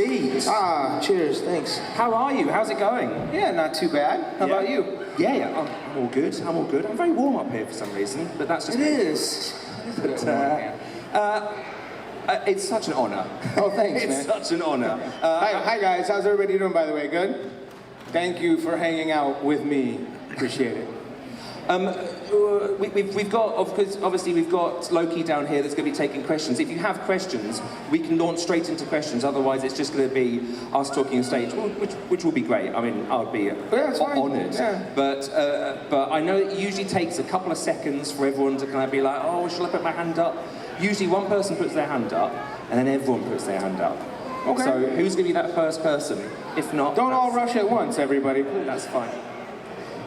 seat. Ah, cheers, thanks. How are you? How's it going? Yeah, not too bad. How about you? Yeah, I'm all good. I'm all good. I'm very warm up here for some reason, but that's just It me. is. It's such an honour. Oh, thanks, It's man. such an honour. Hi, guys. How's everybody doing, by the way? Good? Thank you for hanging out with me. Appreciate it. We've got, because obviously we've got Loki down here that's going to be taking questions. If you have questions, we can launch straight into questions. Otherwise, it's just going to be us talking on stage, which will be great. I mean, I would be honoured. Yeah. But I know it usually takes a couple of seconds for everyone to kind of be like, oh, shall I put my hand up? Usually one person puts their hand up, and then everyone puts their hand up. Okay. So who's going to be that first person? If not, Don't all rush at once, everybody. that's fine.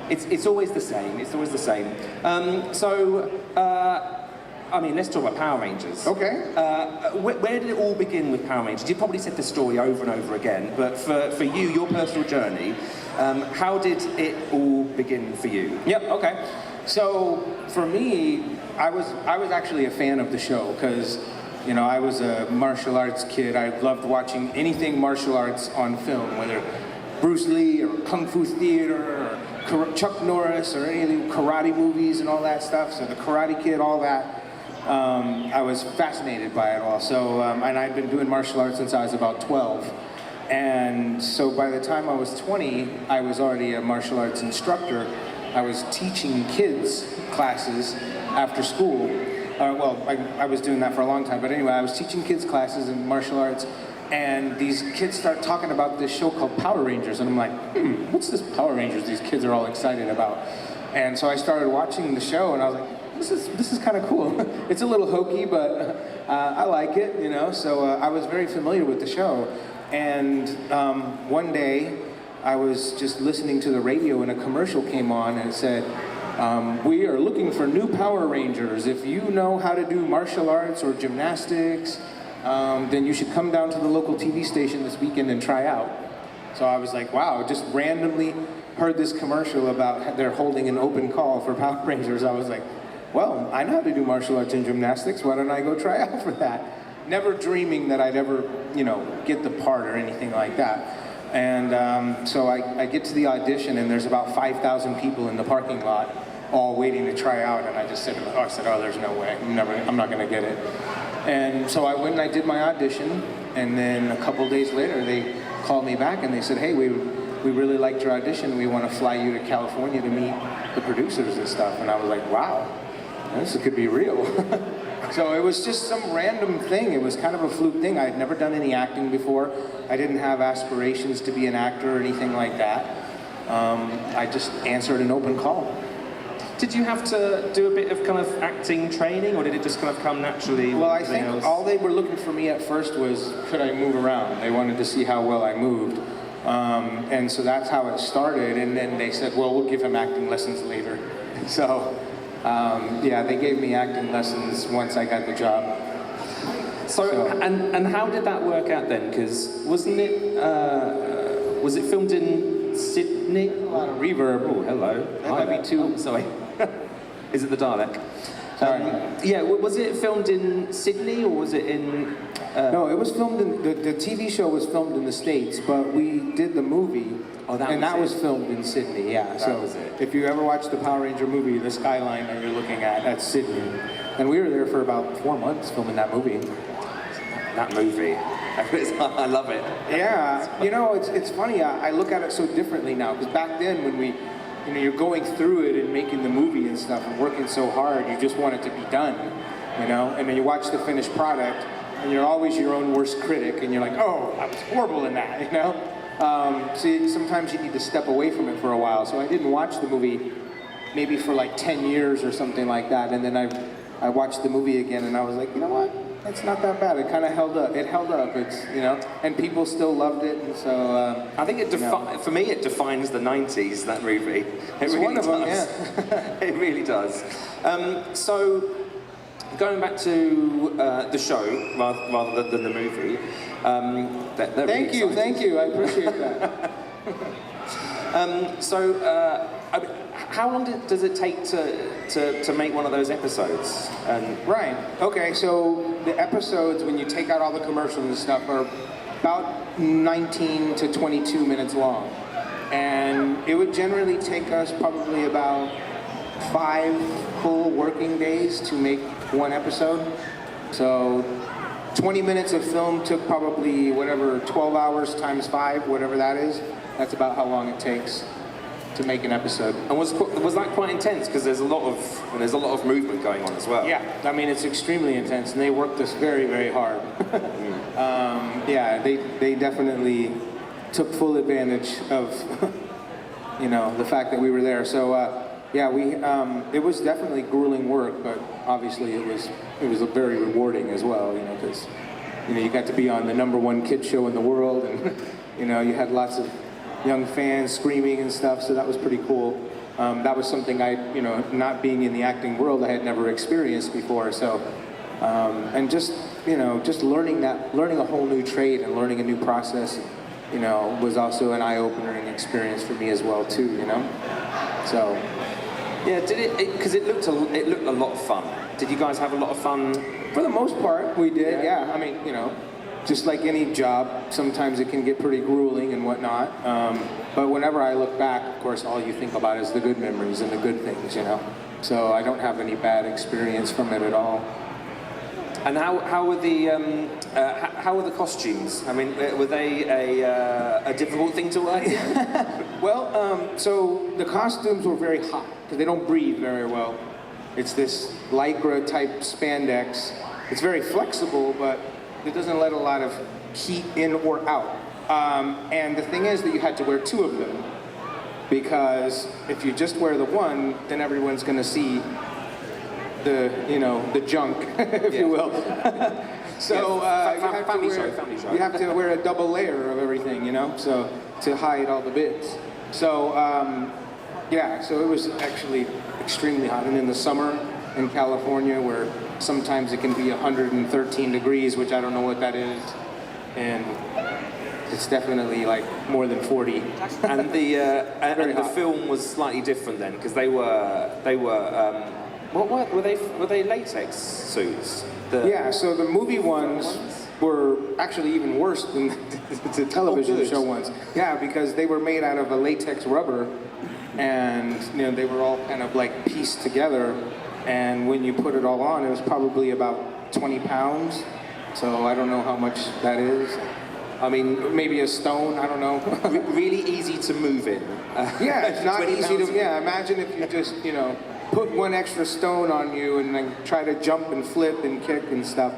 It's always the same. It's always the same. I mean, let's talk about Power Rangers. Okay. Where did it all begin with Power Rangers? You probably said the story over and over again, but for you, your personal journey, how did it all begin for you? Yep, okay. So, for me, I was actually a fan of the show because, you know, I was a martial arts kid. I loved watching anything martial arts on film, whether Bruce Lee or Kung Fu Theater or Chuck Norris or any of the karate movies and all that stuff. So the Karate Kid, all that. I was fascinated by it all. So, and I'd been doing martial arts since I was about 12. And so by the time I was 20, I was already a martial arts instructor. I was teaching kids classes after school. I was doing that for a long time, but anyway, I was teaching kids classes in martial arts, and these kids start talking about this show called Power Rangers, and I'm like, what's this Power Rangers these kids are all excited about? And so I started watching the show, and I was like, this is kind of cool. It's a little hokey, but I like it, you know, so I was very familiar with the show. And one day, I was just listening to the radio and a commercial came on and it said, we are looking for new Power Rangers. If you know how to do martial arts or gymnastics, then you should come down to the local TV station this weekend and try out. So I was like, wow, just randomly heard this commercial about they're holding an open call for Power Rangers. I was like, well, I know how to do martial arts and gymnastics. Why don't I go try out for that? Never dreaming that I'd ever, you know, get the part or anything like that. And so I get to the audition, and there's about 5,000 people in the parking lot, all waiting to try out. And I just said, oh, there's no way. I'm not going to get it. And so I went and I did my audition, and then a couple days later, they called me back and they said, hey, we really liked your audition. We want to fly you to California to meet the producers and stuff. And I was like, wow, this could be real. So it was just some random thing. It was kind of a fluke thing. I had never done any acting before. I didn't have aspirations to be an actor or anything like that. I just answered an open call. Did you have to do a bit of kind of acting training, or did it just kind of come naturally? Well, I think all they were looking for me at first was, could I move around? They wanted to see how well I moved. And so that's how it started. And then they said, well, we'll give him acting lessons later. So, yeah, they gave me acting lessons once I got the job. So. And how did that work out then? Because was it filmed in Sydney? A lot of reverb. Oh, hello. That might be too. Oh, sorry. Is it the Dalek? Sorry. Yeah, was it filmed in Sydney or was it in... No, it was filmed in... The TV show was filmed in the States, but we did the movie. Oh, that was filmed in Sydney, yeah. That was it. If you ever watch the Power Ranger movie, the skyline that you're looking at, that's Sydney. And we were there for about 4 months filming that movie. That movie. I love it. Yeah, you know, it's funny. I look at it so differently now, because back then when you're going through it and making the movie and stuff and working so hard, you just want it to be done, you know? And then you watch the finished product, and you're always your own worst critic, and you're like, oh, I was horrible in that, you know? So sometimes you need to step away from it for a while. So I didn't watch the movie maybe for like 10 years or something like that, and then I watched the movie again, and I was like, you know what? It's not that bad. It kind of held up. It held up. It's, you know, and people still loved it. And so I think for me, it defines the '90s. That movie. It's really one of them, yeah. It really does. So going back to the show rather than the movie. Thank you. I appreciate that. How long does it take to make one of those episodes? Right. Okay. So the episodes, when you take out all the commercials and stuff, are about 19 to 22 minutes long. And it would generally take us probably about 5 full working days to make one episode. So 20 minutes of film took probably whatever, 12 hours times 5, whatever that is. That's about how long it takes to make an episode. And was that quite intense? Because there's a lot of movement going on as well. Yeah, I mean it's extremely intense, and they worked us very, very hard. Yeah, they definitely took full advantage of, you know, the fact that we were there. So yeah, it was definitely grueling work, but obviously it was very rewarding as well. You know, because you got to be on the #1 kid show in the world, and you know you had lots of young fans screaming and stuff, so that was pretty cool. That was something not being in the acting world, I had never experienced before. So, and just learning a whole new trade and learning a new process, you know, was also an eye-opening experience for me as well too. You know, so. Yeah, did it? Because it looked a lot of fun. Did you guys have a lot of fun? For the most part, we did. Yeah, I mean, you know. Just like any job, sometimes it can get pretty grueling and whatnot. But whenever I look back, of course, all you think about is the good memories and the good things, you know. So I don't have any bad experience from it at all. And how were the costumes? I mean, were they a difficult thing to wear? Well, so the costumes were very hot because they don't breathe very well. It's this Lycra type spandex. It's very flexible, but it doesn't let a lot of heat in or out. And the thing is that you had to wear 2 of them, because if you just wear the one, then everyone's going to see the junk, if you will. So you have to wear a double layer of everything, you know, so to hide all the bits. So yeah, so it was actually extremely hot. And in the summer in California, where sometimes it can be 113 degrees, which I don't know what that is, and it's definitely like more than 40. And the film was slightly different then, because they were were they latex suits? Yeah, so the movie ones were actually even worse than the television show ones. Yeah, because they were made out of a latex rubber, and you know they were all kind of like pieced together. And when you put it all on, it was probably about 20 pounds. So I don't know how much that is. I mean, maybe a stone, I don't know. Really easy to move in. Yeah, it's not easy to, yeah, imagine if you just, you know, put 1 extra stone on you and then try to jump and flip and kick and stuff.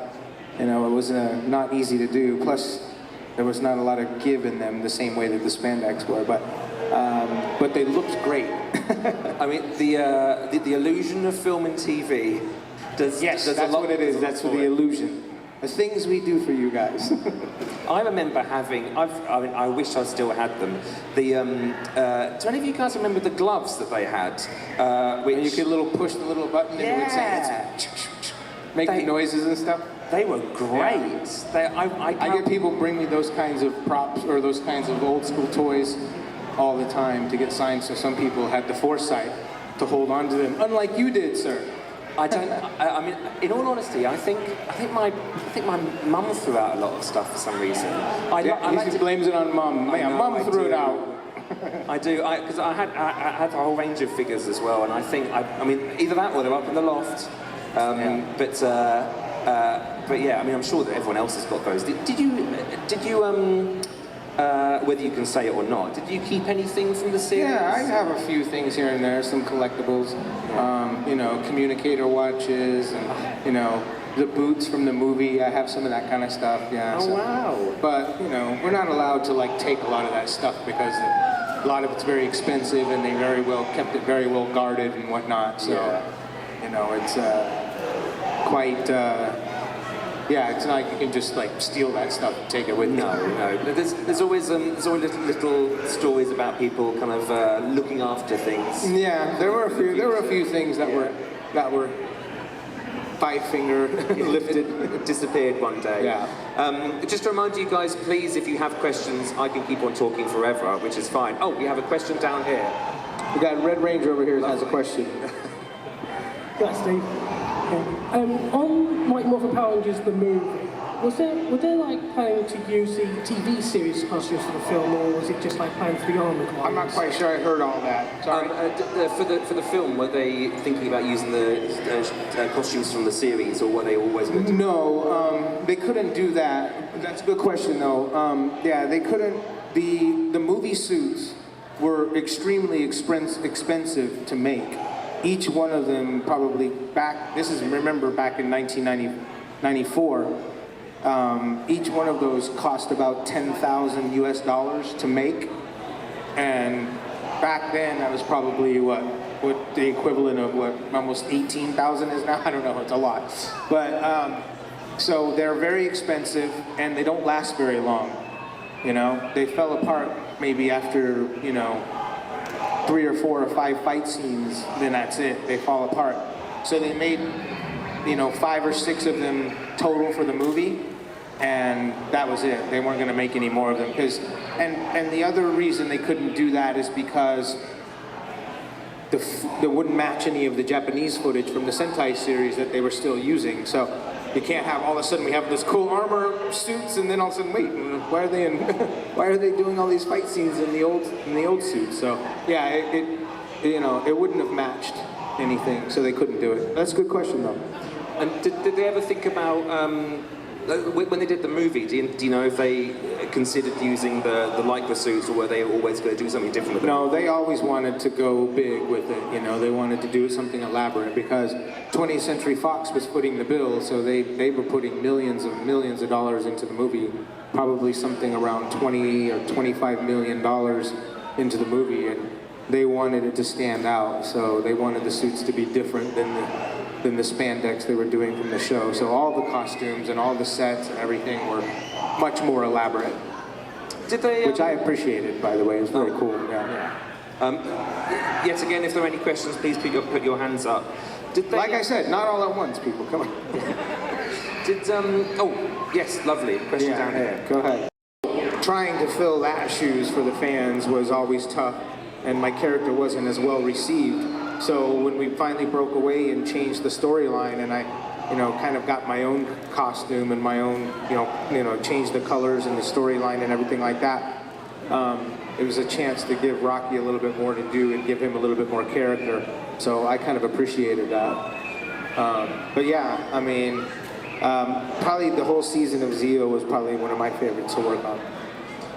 You know, it was not easy to do. Plus, there was not a lot of give in them the same way that the spandex were, but they looked great. I mean, the illusion of film and TV does. Yes, that's what it is. That's the illusion. The things we do for you guys. I remember having. I wish I still had them. Do any of you guys remember the gloves that they had? When you could push the little button and it would say, make the noises and stuff. They were great. Yeah. I get people bring me those kinds of props or those kinds of old school toys all the time to get signed, so some people had the foresight to hold on to them, unlike you did, sir. I don't. I mean, in all honesty, I think my mum threw out a lot of stuff for some reason. He blames it on mum. Man, mum threw it out. I do, because I had a whole range of figures as well, and I think I mean either that or they're up in the loft. But yeah, I mean I'm sure that everyone else has got those. Did you whether you can say it or not, did you keep anything from the series? Yeah, I have a few things here and there, some collectibles, you know, communicator watches, and, you know, the boots from the movie. I have some of that kind of stuff, yeah. Oh, wow. But, you know, we're not allowed to, like, take a lot of that stuff because a lot of it's very expensive and they kept it very well guarded and whatnot. So, you know, it's quite... yeah, it's not like you can just like steal that stuff and take it with you. No. There's always little stories about people kind of looking after things. Yeah, there were a few things that were 5-finger lifted, disappeared one day. Yeah. Just to remind you guys, please, if you have questions, I can keep on talking forever, which is fine. Oh, we have a question down here. We got Red Ranger over here that has a question. Yeah, Steve. On Mike Moffat Power Rangers, the movie, Were they like planning to use the TV series costumes for the film, or was it just like planning for the armoured ones? I'm not quite sure I heard all that. Sorry. For the film, were they thinking about using the costumes from the series, or were they always going to? No, they couldn't do that. That's a good question, though. Yeah, they couldn't. The movie suits were extremely expensive to make. Each one of them probably remember back in 1994. Each one of those cost about $10,000 US to make, and back then that was probably what the equivalent of what almost 18,000 is now. I don't know, it's a lot, but so they're very expensive and they don't last very long. You know, they fell apart maybe after 3 or 4 or 5 fight scenes. Then that's it. They fall apart. So they made 5 or 6 of them total for the movie, and that was it. They weren't going to make any more of them and the other reason they couldn't do that is because they wouldn't match any of the Japanese footage from the Sentai series that they were still using. So you can't have all of a sudden we have this cool armor suits, and then all of a sudden, wait, why are they doing all these fight scenes in the old suits? So yeah, it wouldn't have matched anything, so they couldn't do it. That's a good question, though. And did they ever think about when they did the movie? Do you know if they considered using the Lycra suits, or were they always going to do something different with it? No, they always wanted to go big with it. They wanted to do something elaborate because 20th Century Fox was footing the bill, so they were putting millions of dollars into the movie, probably something around $20 or $25 million into the movie, and they wanted it to stand out. So they wanted the suits to be different than the spandex they were doing from the show. So all the costumes and all the sets and everything were much more elaborate. Did they? Which I appreciated, by the way. It was very cool. Yeah. Yet again, if there are any questions, please put your hands up. Did they? Like I said, not all at once, people. Come on. Oh, yes, lovely. Question down here. Go ahead. Trying to fill that shoes for the fans was always tough, and my character wasn't as well received. So when we finally broke away and changed the storyline, and I, kind of got my own costume and my own, changed the colors and the storyline and everything like that, it was a chance to give Rocky a little bit more to do and give him a little bit more character. So I kind of appreciated that. But yeah, I mean, probably the whole season of Zeo was probably one of my favorites to work on.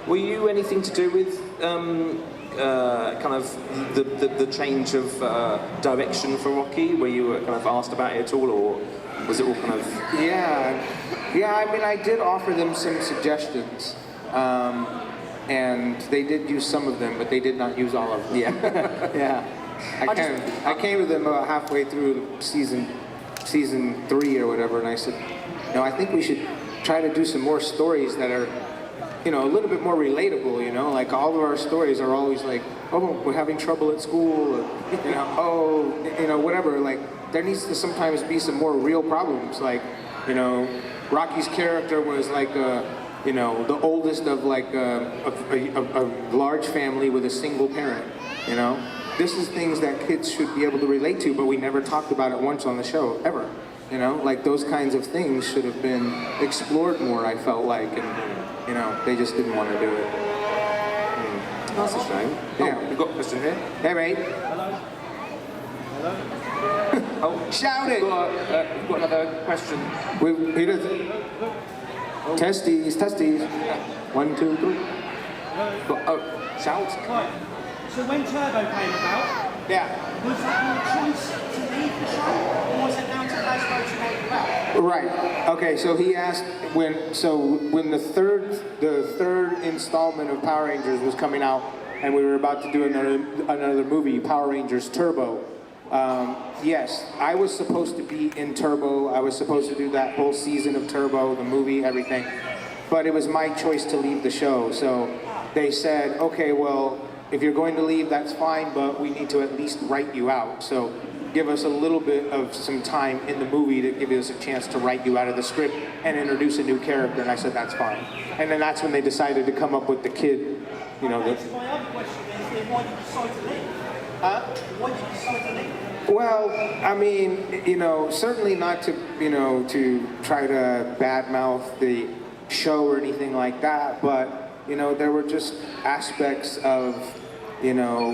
Were you anything to do with kind of the change of direction for Rocky? Were you kind of asked about it at all, or was it all kind of? Yeah. I mean, I did offer them some suggestions, and they did use some of them, but they did not use all of them. Yeah. Yeah. I came to them about halfway through season 3 or whatever, and I said, I think we should try to do some more stories that are, a little bit more relatable, like all of our stories are always like, oh, we're having trouble at school, or, whatever, like, there needs to sometimes be some more real problems, like, Rocky's character was like, the oldest of like a large family with a single parent, This is things that kids should be able to relate to, but we never talked about it once on the show, ever. Like those kinds of things should have been explored more, I felt like, and, they just didn't want to do it. That's a shame. Yeah. Oh, we've got a question here. Hey, mate. Hello? Oh, Shout it! We've got another question. Testes. 1, 2, 3. Shout. Right. So when Turbo came about, Yeah. was that your choice to leave the show, or was it down to Hasbro to make it back? Right. Okay. So he asked when the third installment of Power Rangers was coming out, and we were about to do another movie, Power Rangers Turbo. Yes, I was supposed to be in Turbo. I was supposed to do that whole season of Turbo, the movie, everything. But it was my choice to leave the show. So they said, okay, well, if you're going to leave, that's fine, but we need to at least write you out. So give us a little bit of some time in the movie to give us a chance to write you out of the script and introduce a new character. And I said, that's fine. And then that's when they decided to come up with the kid, My other question is, why did you decide to leave? Huh? Why did you decide to leave? Well, I mean, certainly not to you know, to try to badmouth the show or anything like that, but, you know, there were just aspects of, you know,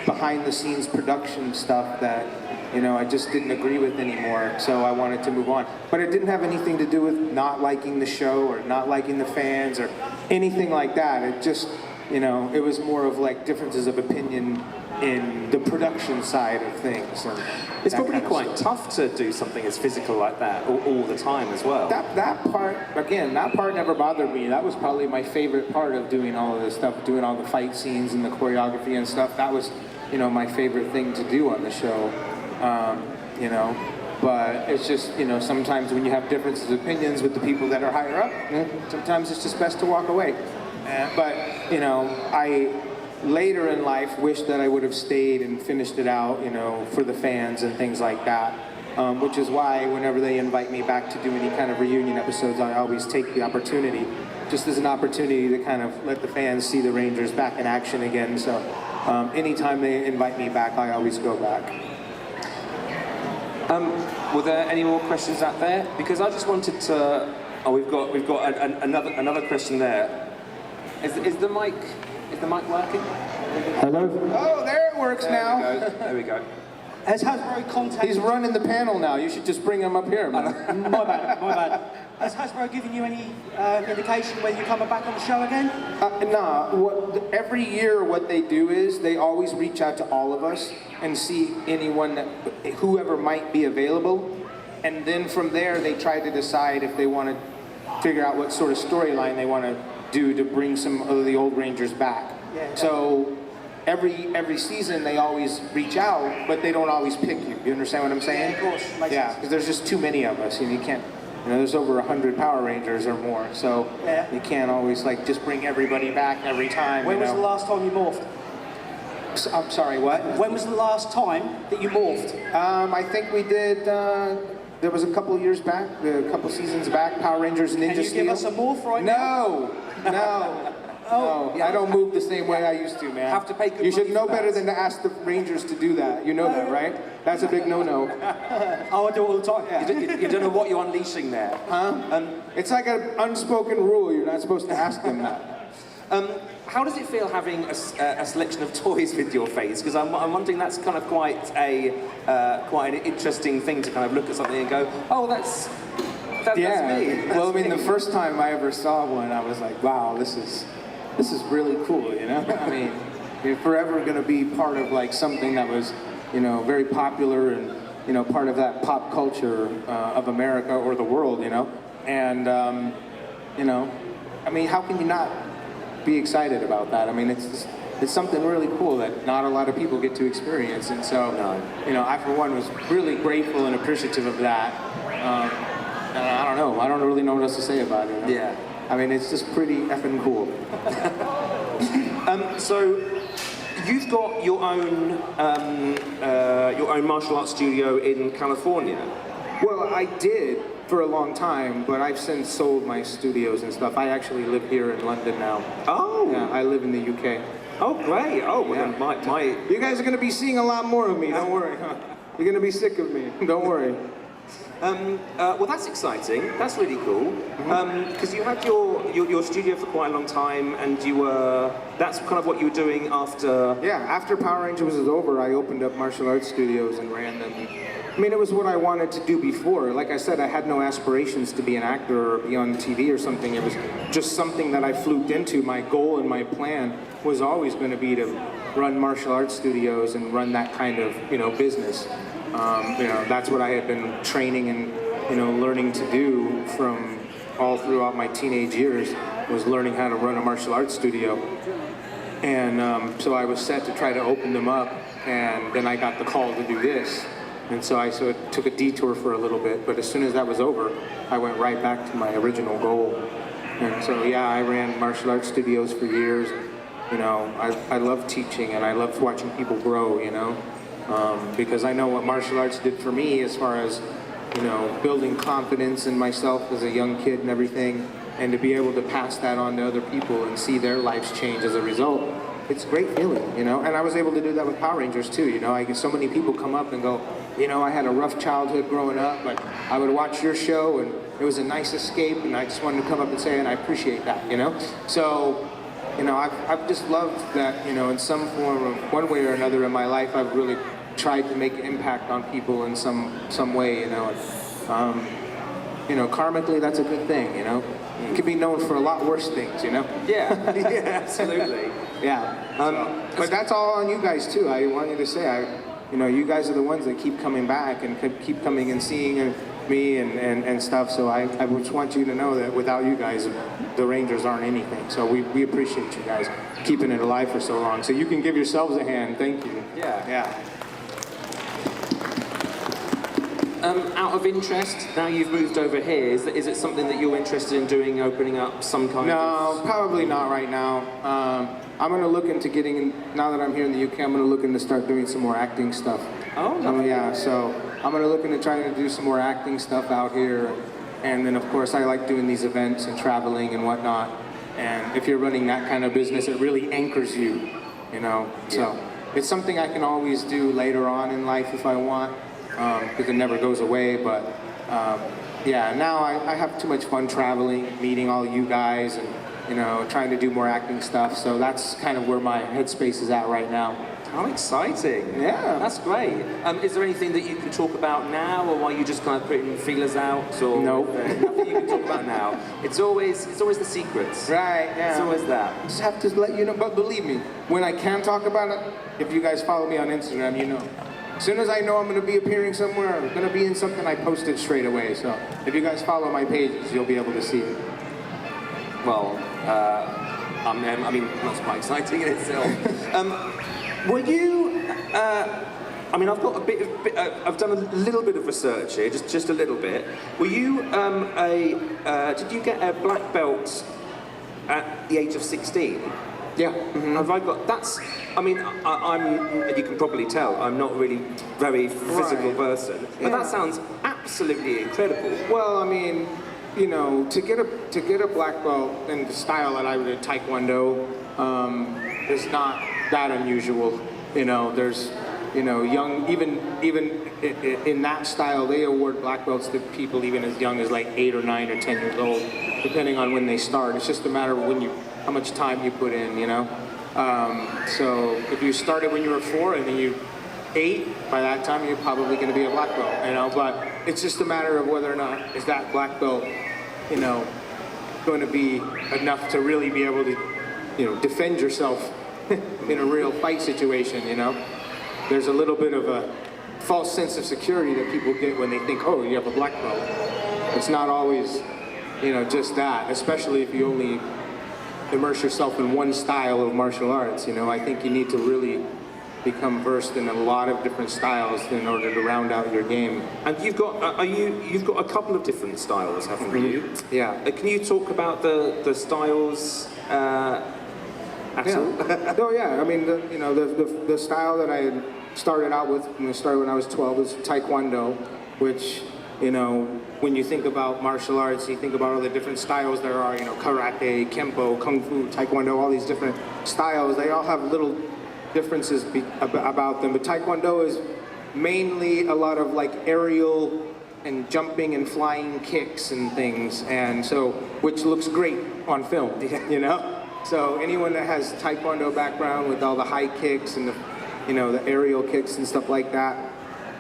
behind the scenes production stuff that, you know, I just didn't agree with anymore, so I wanted to move on. But it didn't have anything to do with not liking the show or not liking the fans or anything like that. It just, you know, it was more of like differences of opinion in the production side of things. And It's that probably kind of quite stuff. tough to do something as physical like that all the time as well. That part, again, that part never bothered me. That was probably my favorite part of doing all of this stuff, doing all the fight scenes and the choreography and stuff. That was, you know, my favorite thing to do on the show, you know. But it's just, you know, sometimes when you have differences of opinions with the people that are higher up, sometimes it's just best to walk away. But, you know, I later in life wish that I would have stayed and finished it out, you know, for the fans and things like that. Which is why whenever they invite me back to do any kind of reunion episodes, I always take the opportunity, just as an opportunity to kind of let the fans see the Rangers back in action again. So anytime they invite me back, I always go back. Were there any more questions out there? Because I just wanted to. Oh, we've got another question there. Is the mic working? Hello. Oh, there it works now. There we go. Has Hasbro contacted He's running the panel now. You should just bring him up here, man. My bad. Has Hasbro given you any indication whether you're coming back on the show again? Nah. Every year, what they do is they always reach out to all of us and see whoever might be available, and then from there they try to decide if they want to figure out what sort of storyline they want to do to bring some of the old Rangers back. Yeah. So every season they always reach out, but they don't always pick you. You understand what I'm saying? Yeah, of course. Makes Yeah, sense. because there's just too many of us, and you can't. You know, there's over 100 Power Rangers or more, so Yeah. you can't always like just bring everybody back every time. When you was know? the last time you morphed? I'm sorry, what? When was the last time that you morphed? I think we did. There was a couple years back, a couple seasons back, Power Rangers Ninja Can you Steel. give us a morph right now? No. Oh, No, I don't move the same way I used to, man. Have to pay good You should money know for better that. than to ask the Rangers to do that. You know that, right? That's a big no-no. Oh, I do it all the time. You don't know what you're unleashing there. It's like an unspoken rule. You're not supposed to ask them that. How does it feel having a selection of toys with your face? Because I'm wondering that's kind of quite an interesting thing to kind of look at something and go, oh, that's me. Well, I mean, That's the me. first time I ever saw one, I was like, wow, this is really cool, you know? I mean, you're forever going to be part of like something that was, you know, very popular and, you know, part of that pop culture of America or the world, you know? And, you know, I mean, how can you not be excited about that? I mean, it's something really cool that not a lot of people get to experience. And so, you know, I for one was really grateful and appreciative of that. I don't know. I don't really know what else to say about it. You know? Yeah. I mean, it's just pretty effing cool. So you've got your own martial arts studio in California. Well, I did for a long time, but I've since sold my studios and stuff. I actually live here in London now. Oh. Yeah, I live in the UK. Oh, great. Oh, well, Yeah. then my You guys are going to be seeing a lot more of me. Don't worry. Huh? You're going to be sick of me. Don't worry. well, that's exciting. That's really cool. Because you had your studio for quite a long time, and that's kind of what you were doing after. Yeah, after Power Rangers was over, I opened up martial arts studios and ran them. I mean, it was what I wanted to do before. Like I said, I had no aspirations to be an actor or be on TV or something. It was just something that I fluked into. My goal and my plan was always going to be to run martial arts studios and run that kind of, you know, business. You know, that's what I had been training and, you know, learning to do from all throughout my teenage years, was learning how to run a martial arts studio. And so I was set to try to open them up, and then I got the call to do this. And so I sort of took a detour for a little bit, but as soon as that was over, I went right back to my original goal. And so, yeah, I ran martial arts studios for years. You know, I love teaching, and I love watching people grow, you know, because I know what martial arts did for me as far as, you know, building confidence in myself as a young kid and everything, and to be able to pass that on to other people and see their lives change as a result. it's a great feeling, you know. And I was able to do that with Power Rangers too, you know. I get so many people come up and go, you know, I had a rough childhood growing up, but I would watch your show and it was a nice escape, and I just wanted to come up and say, and I appreciate that, you know. So, you know, I've just loved that, you know, in some form of one way or another in my life, I've really tried to make an impact on people in some way, you know. You know, karmically, that's a good thing, you know. You can be known for a lot worse things, you know. Yeah, Yeah. absolutely. Yeah. But that's all on you guys too. I wanted to say, you know, you guys are the ones that keep coming back and keep coming and seeing me and stuff. So I just want you to know that without you guys, the Rangers aren't anything. So we appreciate you guys keeping it alive for so long. So you can give yourselves a hand. Thank you. Yeah. Yeah. Out of interest, now you've moved over here, is it something that you're interested in doing, opening up some kind of... No, probably not right now. I'm going to look into getting, now that I'm here in the UK, I'm going to look into start doing some more acting stuff. Oh, no. Yeah, so I'm going to look into trying to do some more acting stuff out here. And then, of course, I like doing these events and traveling and whatnot. And if you're running that kind of business, it really anchors you, you know? So it's something I can always do later on in life if I want. Because it never goes away, but yeah, now I have too much fun traveling, meeting all you guys, and you know, trying to do more acting stuff. So that's kind of where my headspace is at right now. How exciting! Yeah, that's great. Is there anything that you can talk about now, or are you just kind of putting feelers out? Or nope. Nothing you can talk about now. It's always the secrets. Right. Yeah. It's always that. Just have to let you know. But believe me, when I can talk about it, if you guys follow me on Instagram, you know. As soon as I know I'm going to be appearing somewhere, I'm going to be in something, I post it straight away. So if you guys follow my pages, you'll be able to see it. Well, I mean, that's quite exciting in itself. Were you? I mean, I've got a bit of. I've done a little bit of research here, just a little bit. Were you did you get a black belt at the age of 16? Yeah. Mm-hmm. Have I got? That's. I mean, I'm. You can probably tell I'm not really very physical person, but that sounds absolutely incredible. Well, I mean, you know, to get a black belt in the style that I would Taekwondo is not that unusual. You know, there's, you know, young even in that style, they award black belts to people even as young as like 8 or 9 or 10 years old, depending on when they start. It's just a matter of how much time you put in, you know. So if you started when you were 4 and then you 8, by that time you're probably going to be a black belt, you know. But it's just a matter of whether or not is that black belt, you know, going to be enough to really be able to, you know, defend yourself in a real fight situation, you know. There's a little bit of a false sense of security that people get when they think, oh, you have a black belt. It's not always, you know, just that, especially if you only immerse yourself in one style of martial arts, you know. I think you need to really become versed in a lot of different styles in order to round out your game. And you've got you've got a couple of different styles, haven't you? Yeah. Can you talk about the styles at all? Oh yeah. I mean, the style that I started out with when I was 12 was Taekwondo, which, you know, when you think about martial arts, you think about all the different styles there are, you know, karate, kempo, kung fu, taekwondo, all these different styles. They all have little differences about them, but taekwondo is mainly a lot of like aerial and jumping and flying kicks and things, and so, which looks great on film, you know? So anyone that has taekwondo background with all the high kicks and the, you know, the aerial kicks and stuff like that,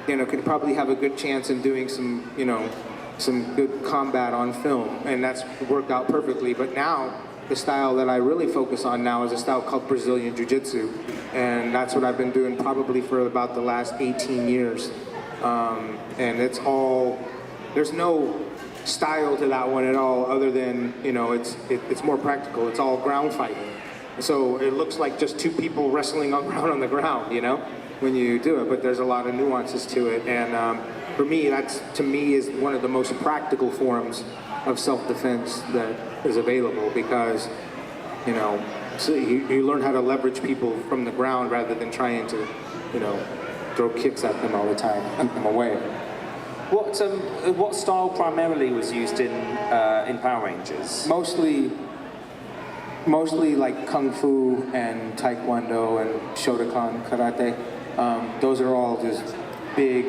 you know, could probably have a good chance in doing some, you know, some good combat on film, and that's worked out perfectly. But now, the style that I really focus on now is a style called Brazilian Jiu-Jitsu, and that's what I've been doing probably for about the last 18 years. And it's all, there's no style to that one at all, other than, you know, it's more practical. It's all ground fighting. So it looks like just two people wrestling on the ground, you know, when you do it, but there's a lot of nuances to it. And for me, that's, to me, is one of the most practical forms of self-defense that is available, because, you know, so you learn how to leverage people from the ground rather than trying to, you know, throw kicks at them all the time, keep them away. What style primarily was used in Power Rangers? Mostly mostly like Kung Fu and Taekwondo and Shotokan Karate. Those are all just big,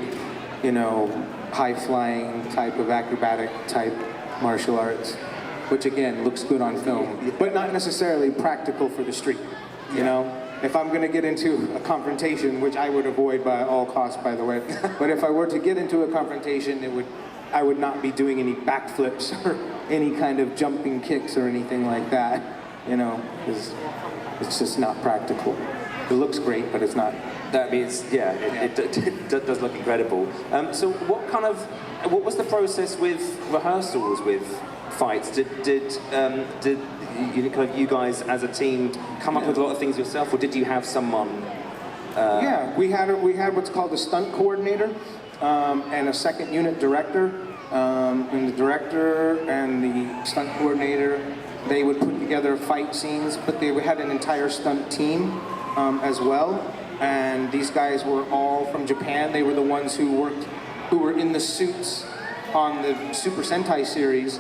you know, high-flying type of acrobatic type martial arts, which again looks good on film, but not necessarily practical for the street, you know? If I'm gonna get into a confrontation, which I would avoid by all costs, by the way, but if I were to get into a confrontation, I would not be doing any backflips or any kind of jumping kicks or anything like that, you know, because it's just not practical. It looks great, but it's not. That means, yeah, it does look incredible. So what was the process with rehearsals with fights? Did you guys as a team come up with a lot of things yourself, or did you have someone? Yeah, we had what's called a stunt coordinator and a second unit director. And the director and the stunt coordinator, they would put together fight scenes, but they had an entire stunt team as well. And these guys were all from Japan. They were the ones who were in the suits on the Super Sentai series.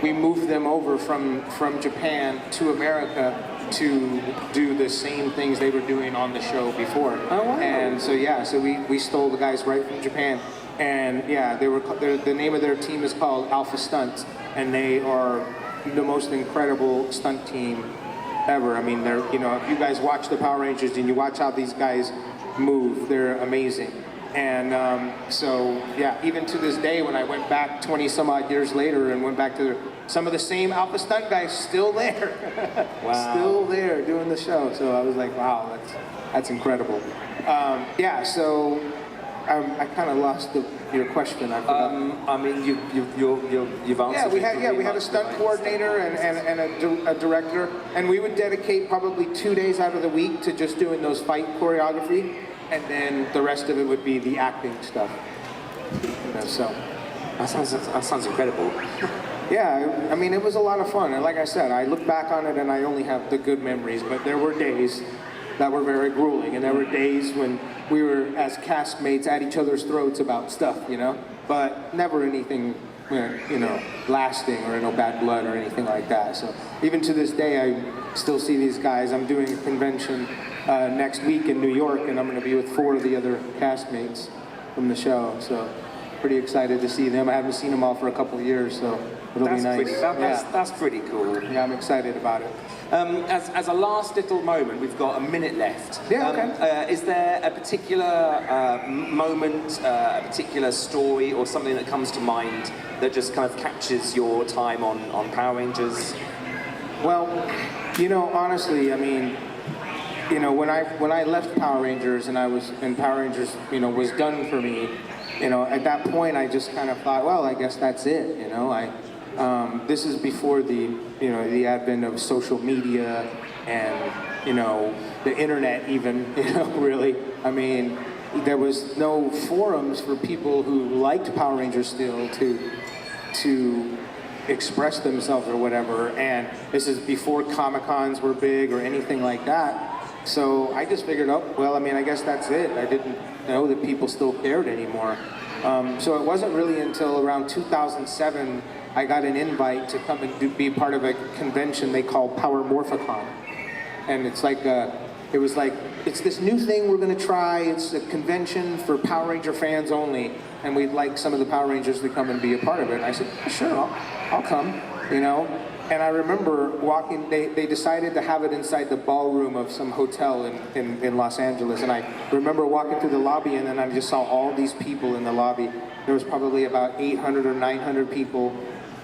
We moved them over from Japan to America to do the same things they were doing on the show before. Oh, wow. And so yeah, so we stole the guys right from Japan. And yeah, the name of their team is called Alpha Stunt, and they are the most incredible stunt team ever. I mean, they're, you know, if you guys watch the Power Rangers and you watch how these guys move, they're amazing. And so, yeah, even to this day, when I went back 20 some odd years later and went back to some of the same Alpha Stunt guys still there. Wow. Still there doing the show. So I was like, wow, that's incredible. Yeah, so I kind of lost your question. I forgot. I mean, you've answered. We had a stunt coordinator and a director, and we would dedicate probably 2 days out of the week to just doing those fight choreography, and then the rest of it would be the acting stuff. You know, so that sounds incredible. yeah, I mean, it was a lot of fun, and like I said, I look back on it and I only have the good memories, but there were days that were very grueling, and there were days when we were as castmates at each other's throats about stuff, you know, but never anything, you know, lasting or no bad blood or anything like that. So even to this day, I still see these guys. I'm doing a convention next week in New York, and I'm going to be with 4 of the other castmates from the show. So pretty excited to see them. I haven't seen them all for a couple of years, so it'll be nice. That's pretty cool. Yeah, I'm excited about it. As a last little moment, we've got a minute left. Yeah, okay. Is there a particular moment, a particular story, or something that comes to mind that just kind of captures your time on Power Rangers? Well, you know, honestly, I mean, you know, when I left Power Rangers and Power Rangers, you know, was done for me, you know, at that point I just kind of thought, well, I guess that's it, you know. This is before the advent of social media and, you know, the internet even, you know, really. I mean, there was no forums for people who liked Power Rangers still to express themselves or whatever, and this is before Comic-Cons were big or anything like that. So I just figured, oh, well, I mean, I guess that's it. I didn't know that people still cared anymore. So it wasn't really until around 2007 I got an invite to come and be part of a convention they call Power Morphicon. And it's like, it's this new thing we're gonna try. It's a convention for Power Ranger fans only, and we'd like some of the Power Rangers to come and be a part of it. And I said, sure, I'll come, you know. And I remember walking, they decided to have it inside the ballroom of some hotel in Los Angeles. And I remember walking through the lobby, and then I just saw all these people in the lobby. There was probably about 800 or 900 people.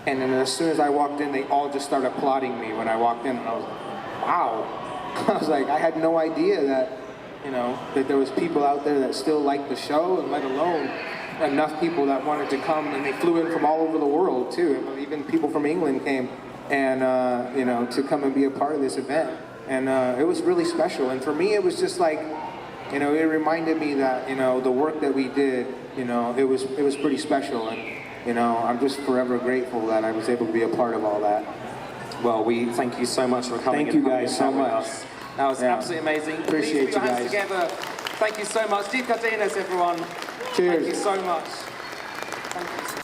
And then as soon as I walked in, they all just started applauding me when I walked in. And I was like, wow. I was like, I had no idea that, you know, that there was people out there that still liked the show, and let alone enough people that wanted to come. And they flew in from all over the world, too. Even people from England came. And, you know, to come and be a part of this event. And it was really special. And for me, it was just like, you know, it reminded me that, you know, the work that we did, you know, it was pretty special. And, you know, I'm just forever grateful that I was able to be a part of all that. Well, we thank you so much for coming. Thank you guys so much. That was absolutely amazing. Appreciate Please put your hands you guys. together. Thank you so much. Steve Cardenas, everyone. Cheers. Thank you so much. Thank you.